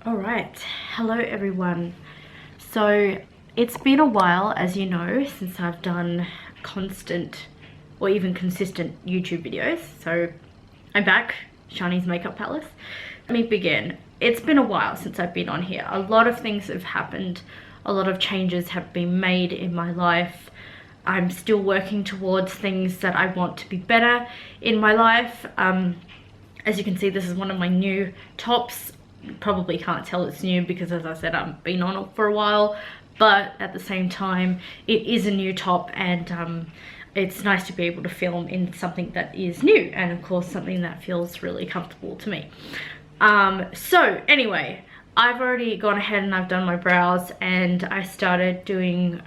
All right, hello everyone. So it's been a while, as you know, since I've done constant or even consistent YouTube videos. So I'm back, Shani's Makeup Palace. Let me begin. It's been a while since I've been on here. A lot of things have happened. A lot of changes have been made in my life. I'm still working towards things that I want to be better in my life. As you can see, this is one of my new tops. Probably can't tell it's new because, as I said, I've been on it for a while, but at the same time it is a new top, and it's nice to be able to film in something that is new, and of course something that feels really comfortable to me. So anyway, I've already gone ahead and I've done my brows, and I started doing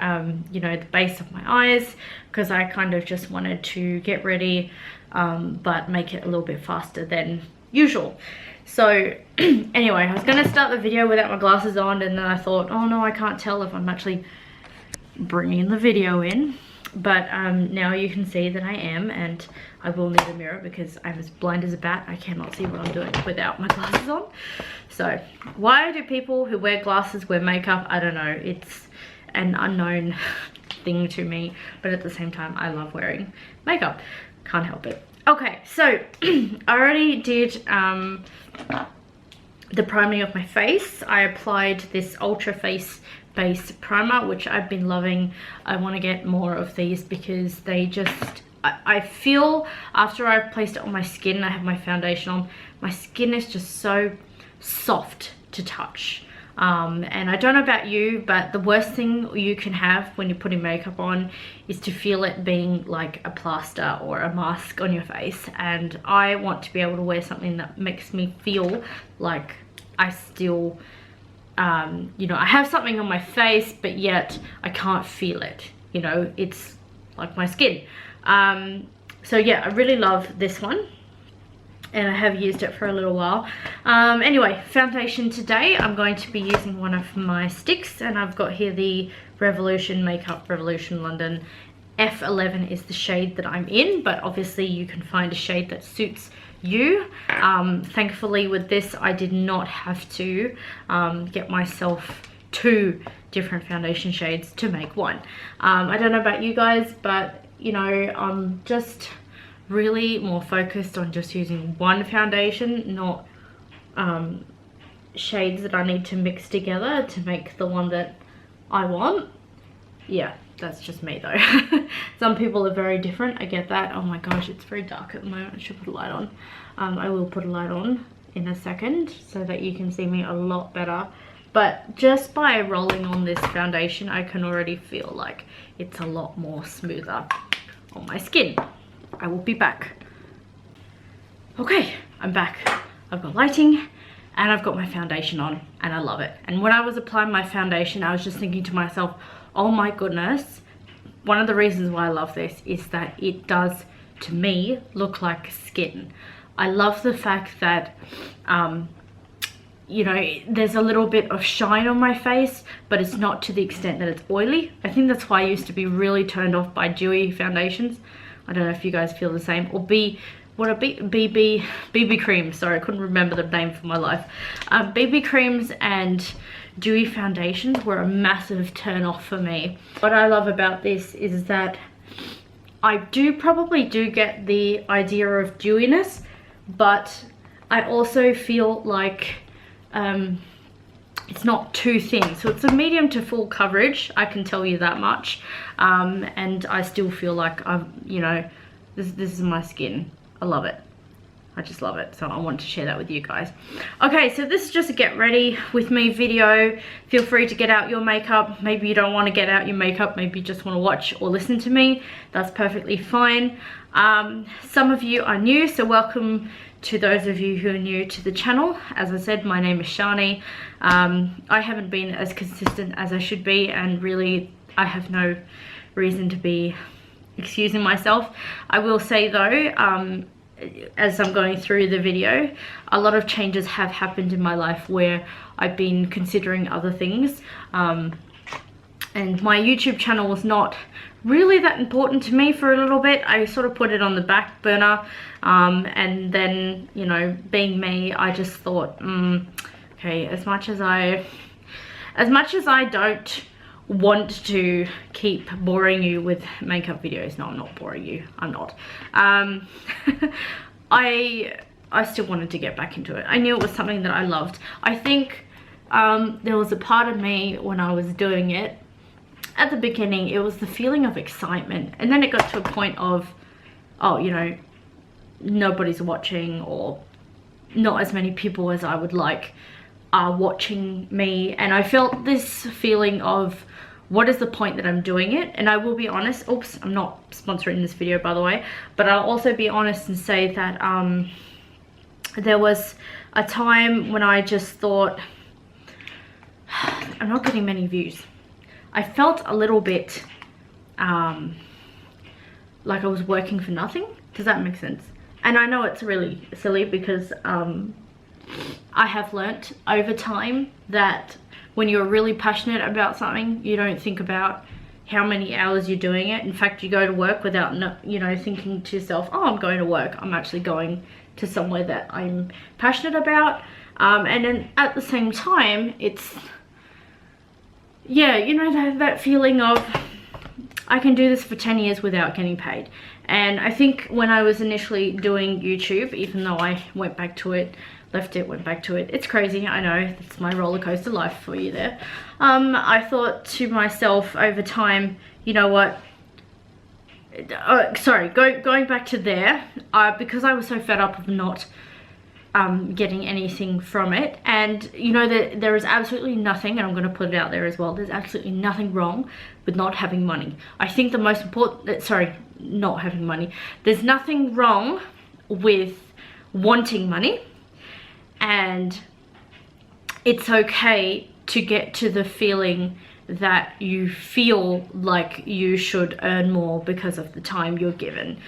you know, the base of my eyes, because I kind of just wanted to get ready, but make it a little bit faster than usual. So anyway, I was going to start the video without my glasses on, and then I thought, oh no, I can't tell if I'm actually bringing the video in. But now you can see that I am, and I will need a mirror because I'm as blind as a bat. I cannot see what I'm doing without my glasses on. So why do people who wear glasses wear makeup? I don't know. It's an unknown thing to me, but at the same time I love wearing makeup. Can't help it. Okay, so I already did the priming of my face. I applied this Ultra Face Base Primer, which I've been loving. I want to get more of these because they just, I feel after I've placed it on my skin, I have my foundation on, my skin is just so soft to touch. And I don't know about you, but the worst thing you can have when you're putting makeup on is to feel it being like a plaster or a mask on your face. And I want to be able to wear something that makes me feel like I still, you know, I have something on my face, but yet I can't feel it. You know, it's like my skin. So yeah, I really love this one, and I have used it for a little while. Anyway, foundation today, I'm going to be using one of my sticks, and I've got here the Revolution Makeup Revolution London F11 is the shade that I'm in, but obviously you can find a shade that suits you. Thankfully with this I did not have to get myself two different foundation shades to make one. I don't know about you guys, but you know, I'm just really more focused on just using one foundation, not shades that I need to mix together to make the one that I want. Yeah, that's just me though. Some people are very different, I get that. Oh my gosh, it's very dark at the moment. I should put a light on. I will put a light on in a second so that you can see me a lot better. But just by rolling on this foundation, I can already feel like it's a lot more smoother on my skin. I will be back. Okay, I'm back. I've got lighting and I've got my foundation on, and I love it. And when I was applying my foundation, I was just thinking to myself, oh my goodness, one of the reasons why I love this is that it does, to me, look like skin. I love the fact that you know, there's a little bit of shine on my face, but it's not to the extent that it's oily. I think that's why I used to be really turned off by dewy foundations. I don't know if you guys feel the same. Or BB cream. Sorry, I couldn't remember the name for my life. BB creams and dewy foundations were a massive turn off for me. What I love about this is that I probably do get the idea of dewiness, but I also feel like it's not too thin, so it's a medium to full coverage, I can tell you that much. And I still feel like you know, this is my skin. I love it. I just love it, so I want to share that with you guys. Okay, so this is just a get ready with me video. Feel free to get out your makeup. Maybe you don't want to get out your makeup, maybe you just want to watch or listen to me. That's perfectly fine. Some of you are new, so welcome to those of you who are new to the channel. As I said, my name is Shani. I haven't been as consistent as I should be, and really I have no reason to be excusing myself. I will say though, as I'm going through the video, a lot of changes have happened in my life where I've been considering other things, and my YouTube channel was not really that important to me for a little bit. I sort of put it on the back burner, and then, you know, being me, I just thought Okay, as much as I don't want to keep boring you with makeup videos. No, I'm not boring you. I'm not. I still wanted to get back into it. I knew it was something that I loved. I think there was a part of me when I was doing it, at the beginning, it was the feeling of excitement. And then it got to a point of, oh, you know, nobody's watching, or not as many people as I would like are watching me. And I felt this feeling of, what is the point that I'm doing it? And I will be honest, oops, I'm not sponsoring this video, by the way, but I'll also be honest and say that there was a time when I just thought, I'm not getting many views. I felt a little bit like I was working for nothing. Does that make sense? And I know it's really silly, because I have learnt over time that when you're really passionate about something, you don't think about how many hours you're doing it. In fact, you go to work without, you know, thinking to yourself, oh, I'm going to work. I'm actually going to somewhere that I'm passionate about. And then at the same time, it's, yeah, you know, that feeling of, I can do this for 10 years without getting paid. And I think when I was initially doing YouTube, even though I went back to it, left it, went back to it, it's crazy, I know, it's my roller coaster life for you there. I thought to myself over time, you know what, going back to there, because I was so fed up of not getting anything from it, and you know that there is absolutely nothing, and I'm going to put it out there as well, there's absolutely nothing wrong with not having money. I think the most important, not having money, there's nothing wrong with wanting money, and it's okay to get to the feeling that you feel like you should earn more because of the time you're giving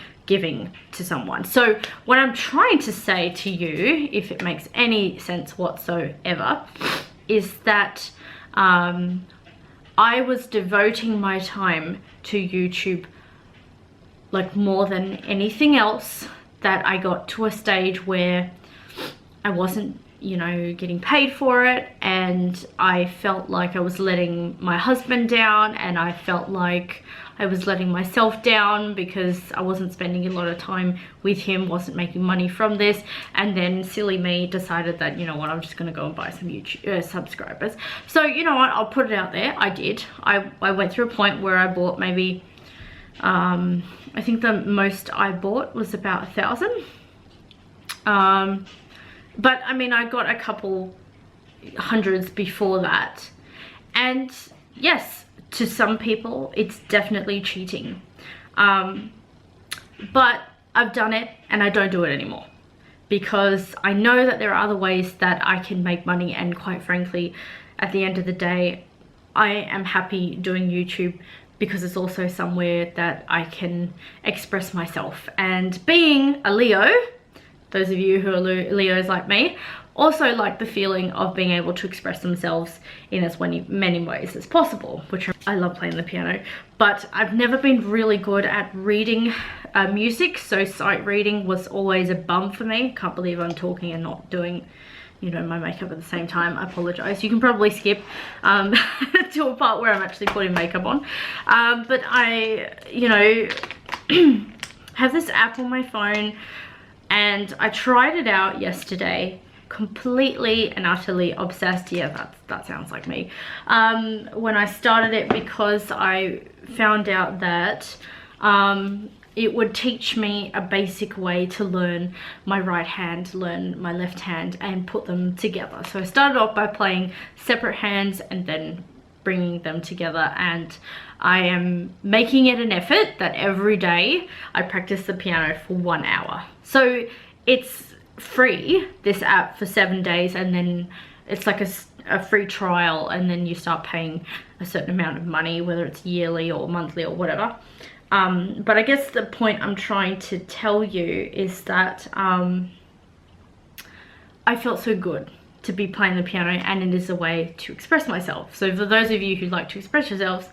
to someone. So what I'm trying to say to you, if it makes any sense whatsoever, is that I was devoting my time to YouTube like more than anything else, that I got to a stage where I wasn't, you know, getting paid for it, and I felt like I was letting my husband down, and I felt like I was letting myself down because I wasn't spending a lot of time with him, wasn't making money from this. And then silly me decided that, you know what, I'm just gonna go and buy some YouTube subscribers. So you know what, I'll put it out there. I did. I went through a point where I bought maybe I think the most I bought was about 1,000. But I mean, I got a couple hundreds before that. And yes, to some people, it's definitely cheating. But I've done it and I don't do it anymore, because I know that there are other ways that I can make money. And quite frankly, at the end of the day, I am happy doing YouTube because it's also somewhere that I can express myself. And being a Leo, those of you who are Leos like me, also like the feeling of being able to express themselves in as many ways as possible, which I love playing the piano. But I've never been really good at reading music, so sight reading was always a bum for me. Can't believe I'm talking and not doing, you know, my makeup at the same time. I apologize. You can probably skip to a part where I'm actually putting makeup on. But I, you know, have this app on my phone, and I tried it out yesterday, completely and utterly obsessed. Yeah, that sounds like me. When I started it, because I found out that it would teach me a basic way to learn my right hand, learn my left hand, and put them together. So I started off by playing separate hands and then bringing them together, and I am making it an effort that every day I practice the piano for 1 hour. So it's free, this app, for 7 days, and then it's like a free trial, and then you start paying a certain amount of money, whether it's yearly or monthly or whatever. But I guess the point I'm trying to tell you is that I felt so good to be playing the piano, and it is a way to express myself. So for those of you who like to express yourselves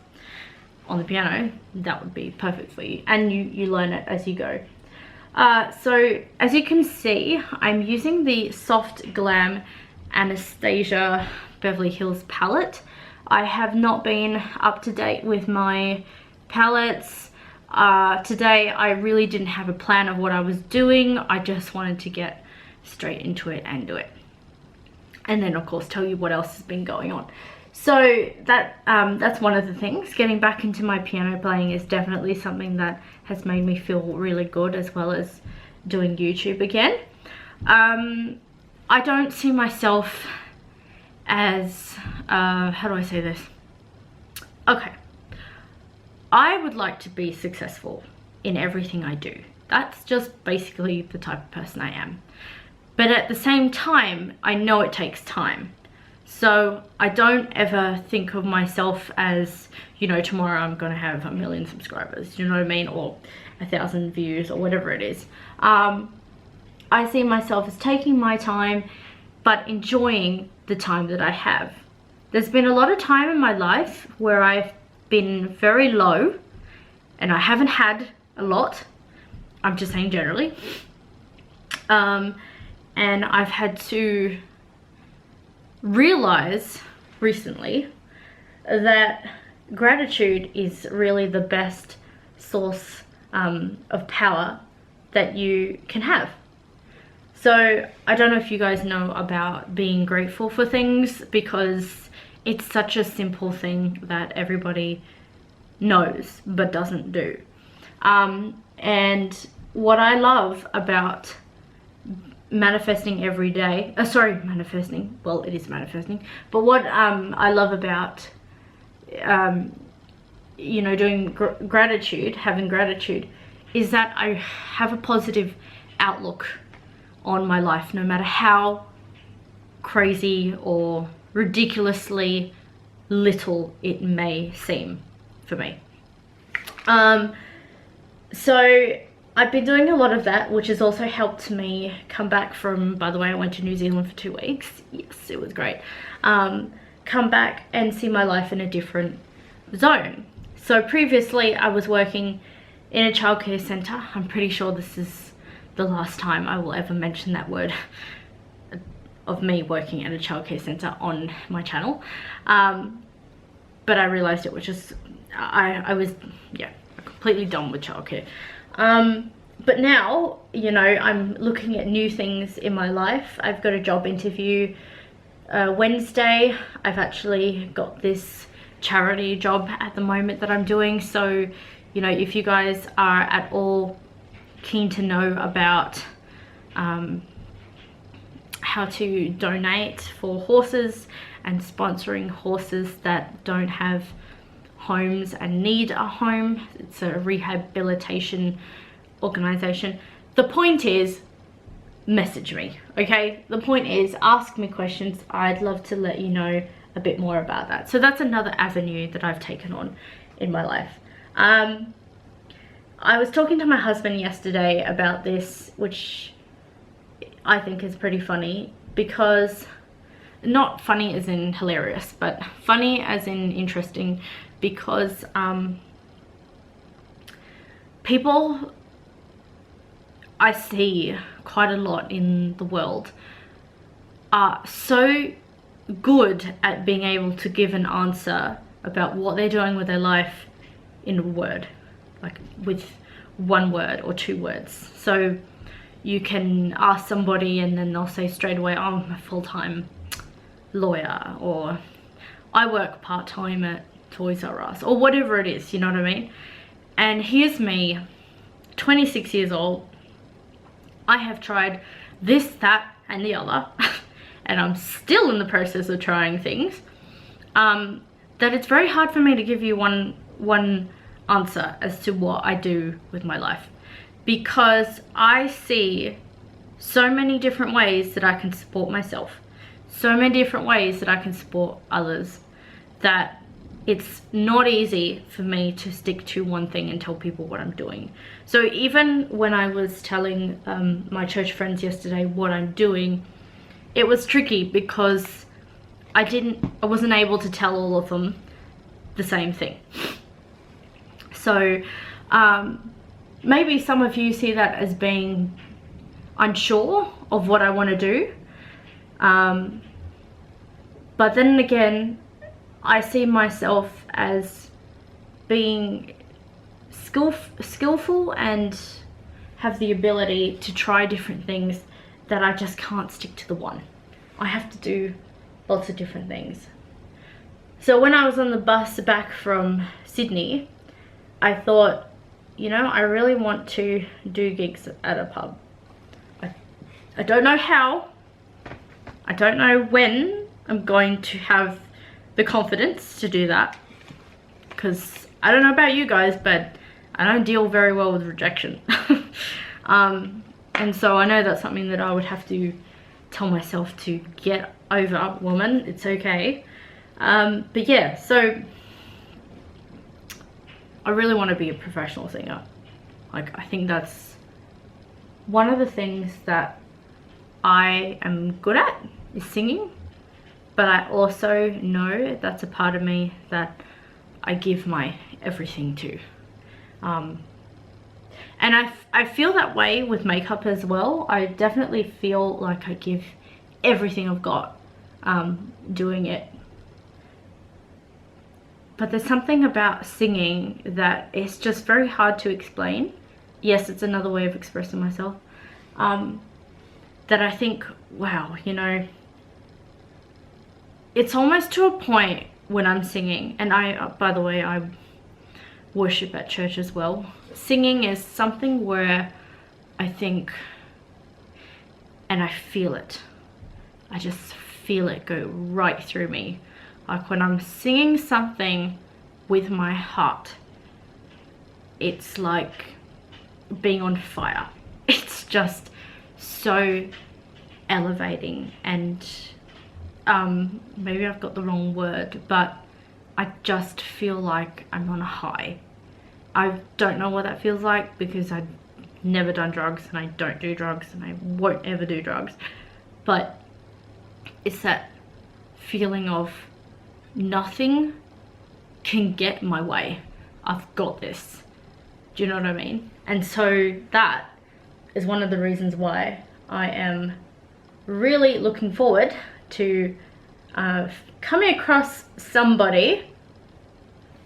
on the piano, that would be perfect for you, and you learn it as you go. So as you can see, I'm using the Soft Glam Anastasia Beverly Hills palette. I have not been up to date with my palettes. Today I really didn't have a plan of what I was doing. I just wanted to get straight into it and do it. And then of course tell you what else has been going on. So that's one of the things. Getting back into my piano playing is definitely something that has made me feel really good, as well as doing YouTube again. I don't see myself as, how do I say this? Okay. I would like to be successful in everything I do. That's just basically the type of person I am. But at the same time, I know it takes time. So I don't ever think of myself as, you know, tomorrow I'm going to have 1 million subscribers, you know what I mean? Or 1,000 views or whatever it is. I see myself as taking my time, but enjoying the time that I have. There's been a lot of time in my life where I've been very low and I haven't had a lot. I'm just saying generally. And I've had to realize recently that gratitude is really the best source of power that you can have. So I don't know if you guys know about being grateful for things, because it's such a simple thing that everybody knows but doesn't do. And what I love about manifesting every day, manifesting, well, it is manifesting, but what I love about you know, doing gratitude, having gratitude, is that I have a positive outlook on my life, no matter how crazy or ridiculously little it may seem for me. So I've been doing a lot of that, which has also helped me come back from, by the way, I went to New Zealand for 2 weeks. Yes, it was great. Come back and see my life in a different zone. So previously I was working in a childcare centre. I'm pretty sure this is the last time I will ever mention that word of me working at a childcare centre on my channel. But I realised it was just, I was, yeah, completely done with childcare. But now, you know, I'm looking at new things in my life. I've got a job interview Wednesday. I've actually got this charity job at the moment that I'm doing. So, you know, if you guys are at all keen to know about how to donate for horses and sponsoring horses that don't have homes and need a home, it's a rehabilitation organization. The point is, message me, okay? The point is, ask me questions. I'd love to let you know a bit more about that. So that's another avenue that I've taken on in my life. I was talking to my husband yesterday about this, which I think is pretty funny, because not funny as in hilarious, but funny as in interesting, because people I see quite a lot in the world are so good at being able to give an answer about what they're doing with their life in a word, like with 1 word or 2 words. So you can ask somebody and then they'll say straight away, oh, I'm a full-time lawyer, or I work part-time at Toys R Us, or whatever it is, you know what I mean? And here's me, 26 years old. I have tried this, that, and the other, and I'm still in the process of trying things, that it's very hard for me to give you one answer as to what I do with my life, because I see so many different ways that I can support myself, so many different ways that I can support others, that it's not easy for me to stick to one thing and tell people what I'm doing. So even when I was telling my church friends yesterday what I'm doing, it was tricky because I wasn't able to tell all of them the same thing. So maybe some of you see that as being unsure of what I want to do. But then again, I see myself as being skillful and have the ability to try different things, that I just can't stick to the one. I have to do lots of different things. So when I was on the bus back from Sydney, I thought, you know, I really want to do gigs at a pub. I don't know how, I don't know when I'm going to have the confidence to do that, because I don't know about you guys, but I don't deal very well with rejection. And so I know that's something that I would have to tell myself to get over. Woman, it's okay. But yeah, so I really want to be a professional singer. Like, I think that's one of the things that I am good at, is singing. But I also know that's a part of me that I give my everything to. And I feel that way with makeup as well. I definitely feel like I give everything I've got doing it. But there's something about singing that it's just very hard to explain. Yes, it's another way of expressing myself. That I think, wow, you know, it's almost to a point when I'm singing, and by the way, I worship at church as well. Singing is something where I think, and I feel it. I just feel it go right through me. Like when I'm singing something with my heart, it's like being on fire. It's just so elevating, and maybe I've got the wrong word, but I just feel like I'm on a high. I don't know what that feels like, because I've never done drugs, and I don't do drugs, and I won't ever do drugs, but it's that feeling of nothing can get my way. I've got this. Do you know what I mean? And so that is one of the reasons why I am really looking forward to coming across somebody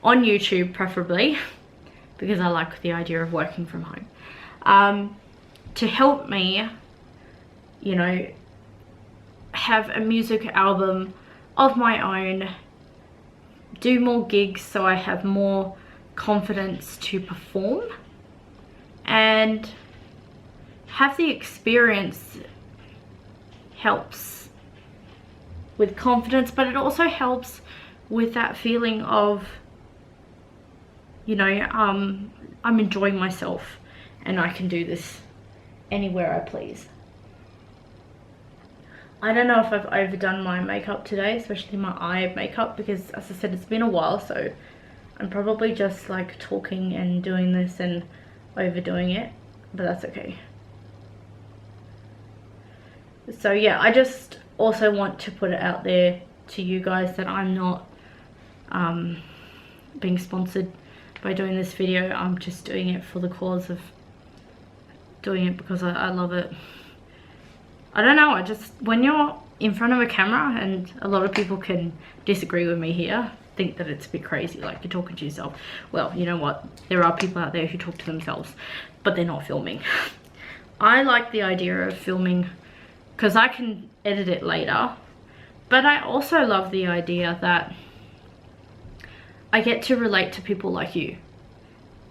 on YouTube, preferably, because I like the idea of working from home, to help me, you know, have a music album of my own, do more gigs so I have more confidence to perform, and have the experience helps with confidence, but it also helps with that feeling of, you know, I'm enjoying myself and I can do this anywhere I please. I don't know if I've overdone my makeup today, especially my eye makeup, because as I said, it's been a while, so I'm probably just like talking and doing this and overdoing it, but that's okay. So yeah, I just also want to put it out there to you guys that I'm not being sponsored by doing this video. I'm just doing it for the cause of doing it because I love it. I don't know, I just, when you're in front of a camera, and a lot of people can disagree with me here, think that it's a bit crazy, like you're talking to yourself. Well, you know what, there are people out there who talk to themselves, but they're not filming. I like the idea of filming because I can edit it later, but I also love the idea that I get to relate to people like you,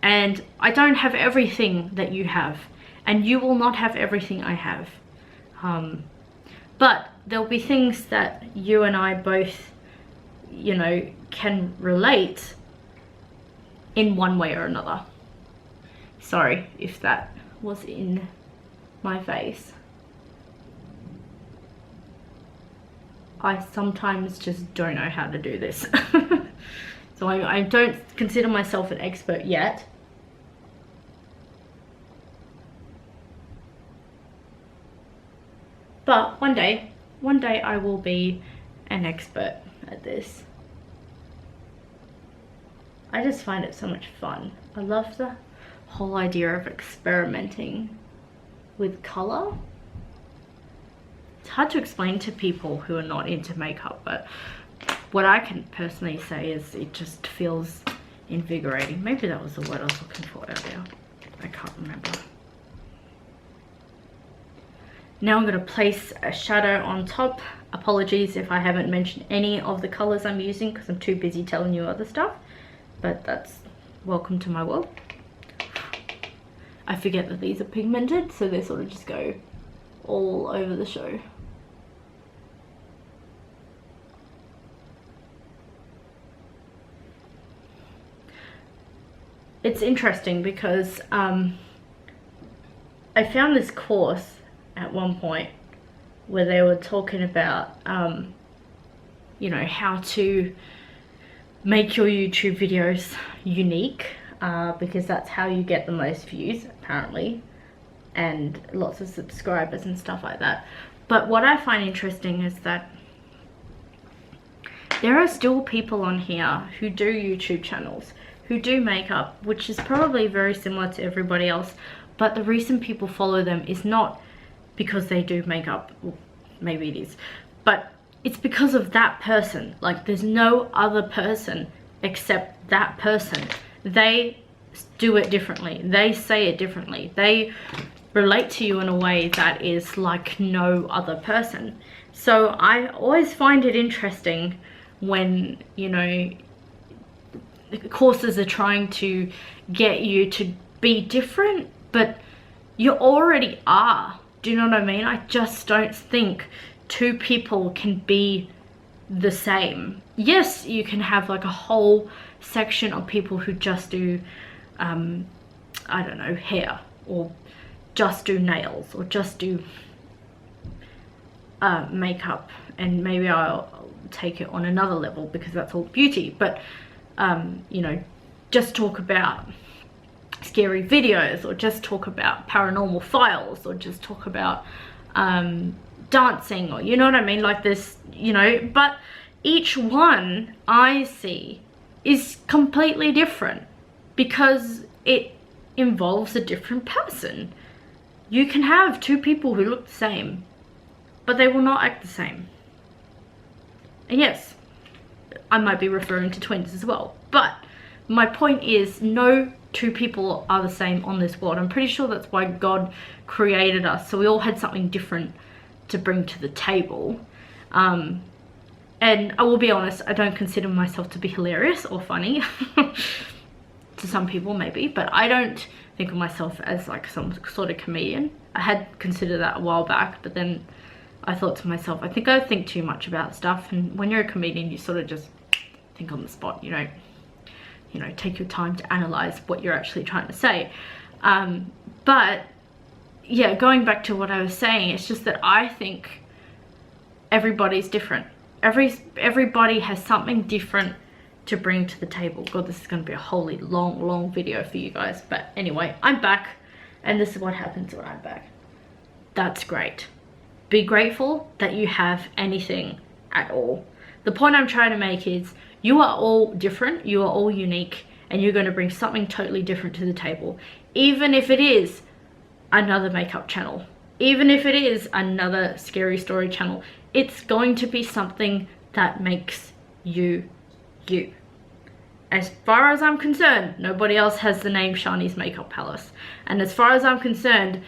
and I don't have everything that you have, and you will not have everything I have. But there'll be things that you and I both, you know, can relate in one way or another. Sorry if that was in my face. I sometimes just don't know how to do this. So I don't consider myself an expert yet. But one day I will be an expert at this. I just find it so much fun. I love the whole idea of experimenting with color. It's hard to explain to people who are not into makeup, but what I can personally say is it just feels invigorating. Maybe that was the word I was looking for earlier. I can't remember. Now I'm going to place a shadow on top. Apologies if I haven't mentioned any of the colors I'm using because I'm too busy telling you other stuff, but that's welcome to my world. I forget that these are pigmented, so they sort of just go all over the show. It's interesting because I found this course at one point where they were talking about you know, how to make your YouTube videos unique, because that's how you get the most views apparently, and lots of subscribers and stuff like that. But what I find interesting is that there are still people on here who do YouTube channels, who do makeup, which is probably very similar to everybody else, but the reason people follow them is not because they do makeup. Well, maybe it is, but it's because of that person. Like, there's no other person except that person. They do it differently, they say it differently, they relate to you in a way that is like no other person. So I always find it interesting when, you know, courses are trying to get you to be different, but you already are. Do you know what I mean? I just don't think two people can be the same. Yes, you can have like a whole section of people who just do I don't know, hair, or just do nails, or just do makeup, and maybe I'll take it on another level because that's all beauty. But you know, just talk about scary videos, or just talk about paranormal files, or just talk about dancing, or you know what I mean, like this, you know. But each one I see is completely different because it involves a different person. You can have two people who look the same, but they will not act the same. And yes, I might be referring to twins as well, but my point is, no two people are the same on this world. I'm pretty sure that's why God created us, so we all had something different to bring to the table. And I will be honest, I don't consider myself to be hilarious or funny. To some people maybe, but I don't think of myself as like some sort of comedian. I had considered that a while back, but then I thought to myself, I think I think too much about stuff, and when you're a comedian you sort of just think on the spot. You don't, you know, take your time to analyze what you're actually trying to say. But yeah, going back to what I was saying, it's just that I think everybody's different. Everybody has something different to bring to the table. God, this is going to be a wholly long video for you guys. But anyway, I'm back, and this is what happens when I'm back. That's great. Be grateful that you have anything at all. The point I'm trying to make is, you are all different, you are all unique, and you're going to bring something totally different to the table. Even if it is another makeup channel, even if it is another scary story channel, it's going to be something that makes you you. As far as I'm concerned, nobody else has the name Shani's Makeup Palace. And as far as I'm concerned,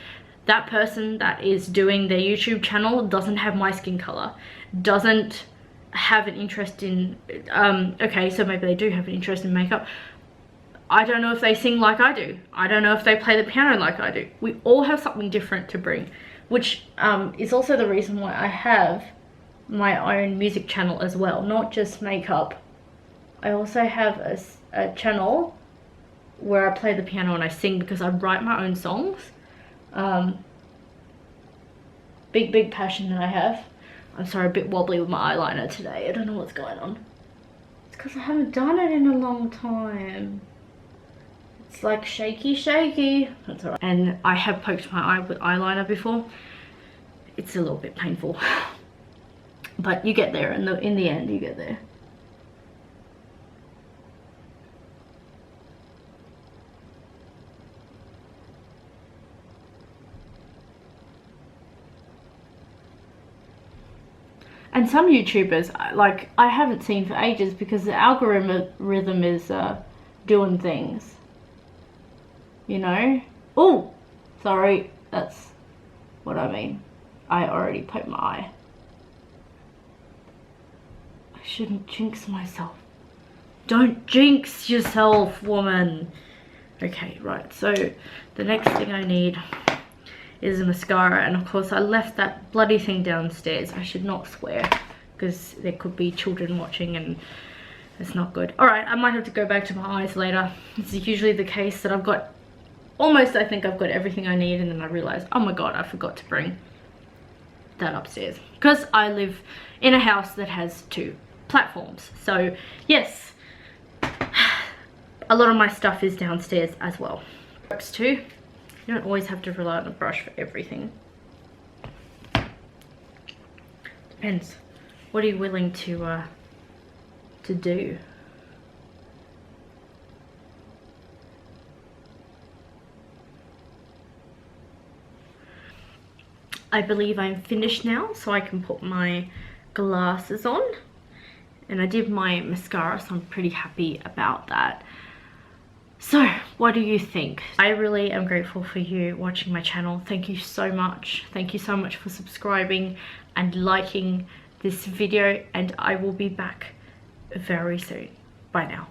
that person that is doing their YouTube channel doesn't have my skin color, doesn't have an interest in, okay, so maybe they do have an interest in makeup. I don't know if they sing like I do. I don't know if they play the piano like I do. We all have something different to bring, which is also the reason why I have my own music channel as well, not just makeup. I also have a channel where I play the piano and I sing, because I write my own songs. Big passion that I have. I'm sorry, a bit wobbly with my eyeliner today. I don't know what's going on. It's because I haven't done it in a long time. It's like shaky. That's alright. And I have poked my eye with eyeliner before. It's a little bit painful. But you get there, in the end you get there. And some YouTubers, like, I haven't seen for ages because the algorithm is doing things, you know. Oh, sorry, that's what I mean. I already poked my eye. I shouldn't jinx myself. Don't jinx yourself, woman. Okay, right, so the next thing I need is a mascara, and of course I left that bloody thing downstairs. I should not swear because there could be children watching and it's not good. All right, I might have to go back to my eyes later. This is usually the case that I've got almost, I think I've got everything I need, and then I realized, oh my god, I forgot to bring that upstairs because I live in a house that has 2 platforms. So yes, a lot of my stuff is downstairs as well. Works too. You don't always have to rely on a brush for everything. Depends. What are you willing to do? I believe I'm finished now, so I can put my glasses on. And I did my mascara, so I'm pretty happy about that. So, what do you think? I really am grateful for you watching my channel. Thank you so much. Thank you so much for subscribing and liking this video, and I will be back very soon. Bye now.